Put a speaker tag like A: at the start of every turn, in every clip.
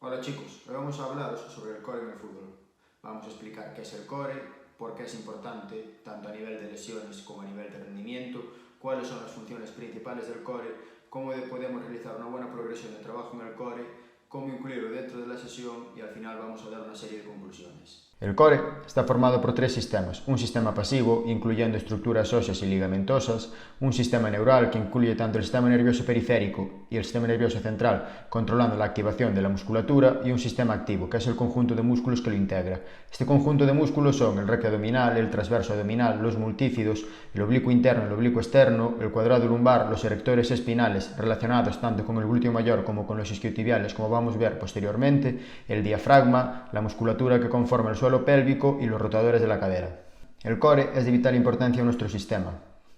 A: Hola chicos, hoy vamos a hablaros sobre el core en el fútbol. Vamos a explicar qué es el core, por qué es importante tanto a nivel de lesiones como a nivel de rendimiento, cuáles son las funciones principales del core, cómo podemos realizar una buena progresión de trabajo en el core, cómo incluirlo dentro de la sesión y al final vamos a dar una serie de conclusiones.
B: El core está formado por tres sistemas: un sistema pasivo, incluyendo estructuras óseas y ligamentosas; un sistema neural, que incluye tanto el sistema nervioso periférico y el sistema nervioso central, controlando la activación de la musculatura; y un sistema activo, que es el conjunto de músculos que lo integra. Este conjunto de músculos son el recto abdominal, el transverso abdominal, los multífidos, el oblicuo interno, el oblicuo externo, el cuadrado lumbar, los erectores espinales, relacionados tanto con el glúteo mayor como con los isquiotibiales, como vamos a ver posteriormente, el diafragma, la musculatura que conforma el suelo pélvico y los rotadores de la cadera. El core es de vital importancia en nuestro sistema,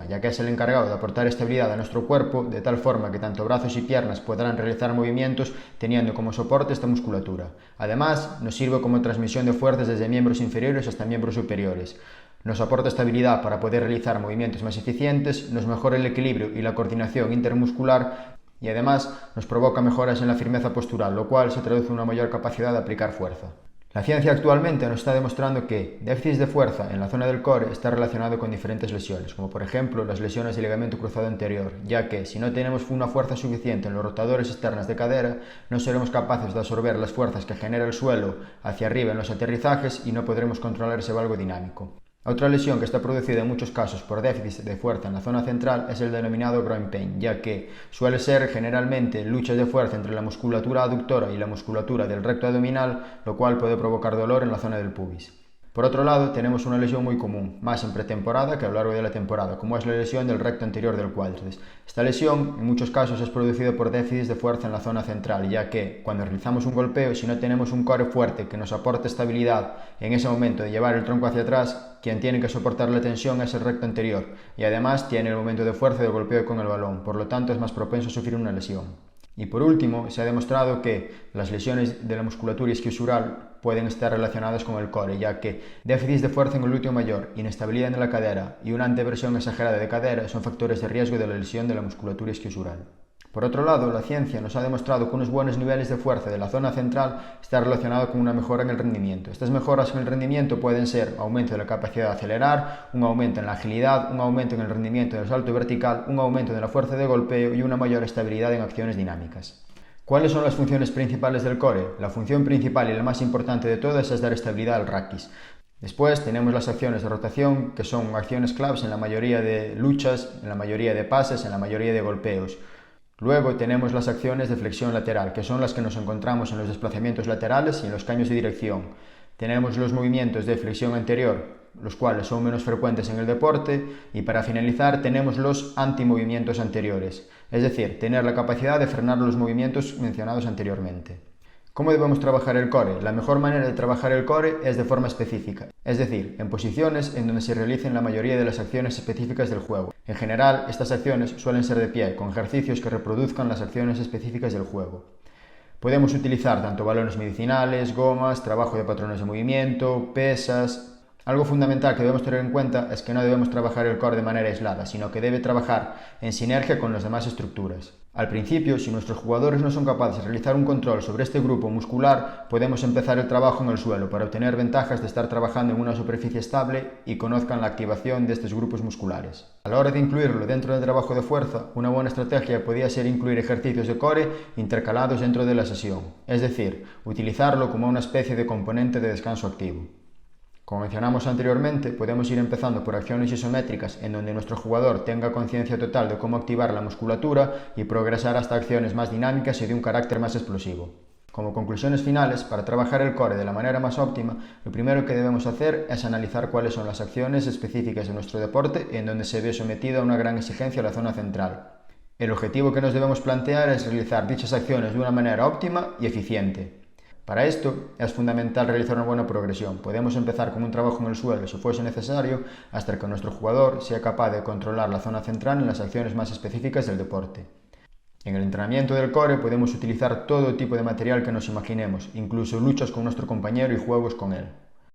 B: ya que es el encargado de aportar estabilidad a nuestro cuerpo, de tal forma que tanto brazos y piernas podrán realizar movimientos teniendo como soporte esta musculatura. Además, nos sirve como transmisión de fuerzas desde miembros inferiores hasta miembros superiores. Nos aporta estabilidad para poder realizar movimientos más eficientes, nos mejora el equilibrio y la coordinación intermuscular y además nos provoca mejoras en la firmeza postural, lo cual se traduce en una mayor capacidad de aplicar fuerza. La ciencia actualmente nos está demostrando que déficit de fuerza en la zona del core está relacionado con diferentes lesiones, como por ejemplo las lesiones del ligamento cruzado anterior, ya que si no tenemos una fuerza suficiente en los rotadores externos de cadera, no seremos capaces de absorber las fuerzas que genera el suelo hacia arriba en los aterrizajes y no podremos controlar ese valgo dinámico. Otra lesión que está producida en muchos casos por déficit de fuerza en la zona central es el denominado groin pain, ya que suele ser generalmente luchas de fuerza entre la musculatura aductora y la musculatura del recto abdominal, lo cual puede provocar dolor en la zona del pubis. Por otro lado, tenemos una lesión muy común, más en pretemporada que a lo largo de la temporada, como es la lesión del recto anterior del cuádriceps. Esta lesión, en muchos casos, es producida por déficits de fuerza en la zona central, ya que, cuando realizamos un golpeo, si no tenemos un core fuerte que nos aporte estabilidad en ese momento de llevar el tronco hacia atrás, quien tiene que soportar la tensión es el recto anterior, y además tiene el momento de fuerza de golpeo con el balón, por lo tanto es más propenso a sufrir una lesión. Y por último, se ha demostrado que las lesiones de la musculatura isquiosural pueden estar relacionadas con el core, ya que déficits de fuerza en el glúteo mayor, inestabilidad en la cadera y una anteversión exagerada de cadera son factores de riesgo de la lesión de la musculatura isquiosural. Por otro lado, la ciencia nos ha demostrado que unos buenos niveles de fuerza de la zona central está relacionado con una mejora en el rendimiento. Estas mejoras en el rendimiento pueden ser aumento de la capacidad de acelerar, un aumento en la agilidad, un aumento en el rendimiento del salto vertical, un aumento de la fuerza de golpeo y una mayor estabilidad en acciones dinámicas. ¿Cuáles son las funciones principales del core? La función principal y la más importante de todas es dar estabilidad al raquis. Después tenemos las acciones de rotación, que son acciones claves en la mayoría de luchas, en la mayoría de pases, en la mayoría de golpeos. Luego tenemos las acciones de flexión lateral, que son las que nos encontramos en los desplazamientos laterales y en los cambios de dirección. Tenemos los movimientos de flexión anterior, los cuales son menos frecuentes en el deporte, y para finalizar tenemos los antimovimientos anteriores, es decir, tener la capacidad de frenar los movimientos mencionados anteriormente. ¿Cómo debemos trabajar el core? La mejor manera de trabajar el core es de forma específica, es decir, en posiciones en donde se realicen la mayoría de las acciones específicas del juego. En general, estas acciones suelen ser de pie, con ejercicios que reproduzcan las acciones específicas del juego. Podemos utilizar tanto balones medicinales, gomas, trabajo de patrones de movimiento, pesas. Algo fundamental que debemos tener en cuenta es que no debemos trabajar el core de manera aislada, sino que debe trabajar en sinergia con las demás estructuras. Al principio, si nuestros jugadores no son capaces de realizar un control sobre este grupo muscular, podemos empezar el trabajo en el suelo para obtener ventajas de estar trabajando en una superficie estable y conozcan la activación de estos grupos musculares. A la hora de incluirlo dentro del trabajo de fuerza, una buena estrategia podría ser incluir ejercicios de core intercalados dentro de la sesión, es decir, utilizarlo como una especie de componente de descanso activo. Como mencionamos anteriormente, podemos ir empezando por acciones isométricas en donde nuestro jugador tenga conciencia total de cómo activar la musculatura y progresar hasta acciones más dinámicas y de un carácter más explosivo. Como conclusiones finales, para trabajar el core de la manera más óptima, lo primero que debemos hacer es analizar cuáles son las acciones específicas de nuestro deporte en donde se ve sometido a una gran exigencia la zona central. El objetivo que nos debemos plantear es realizar dichas acciones de una manera óptima y eficiente. Para esto es fundamental realizar una buena progresión. Podemos empezar con un trabajo en el suelo si fuese necesario hasta que nuestro jugador sea capaz de controlar la zona central en las acciones más específicas del deporte. En el entrenamiento del core podemos utilizar todo tipo de material que nos imaginemos, incluso luchas con nuestro compañero y juegos con él.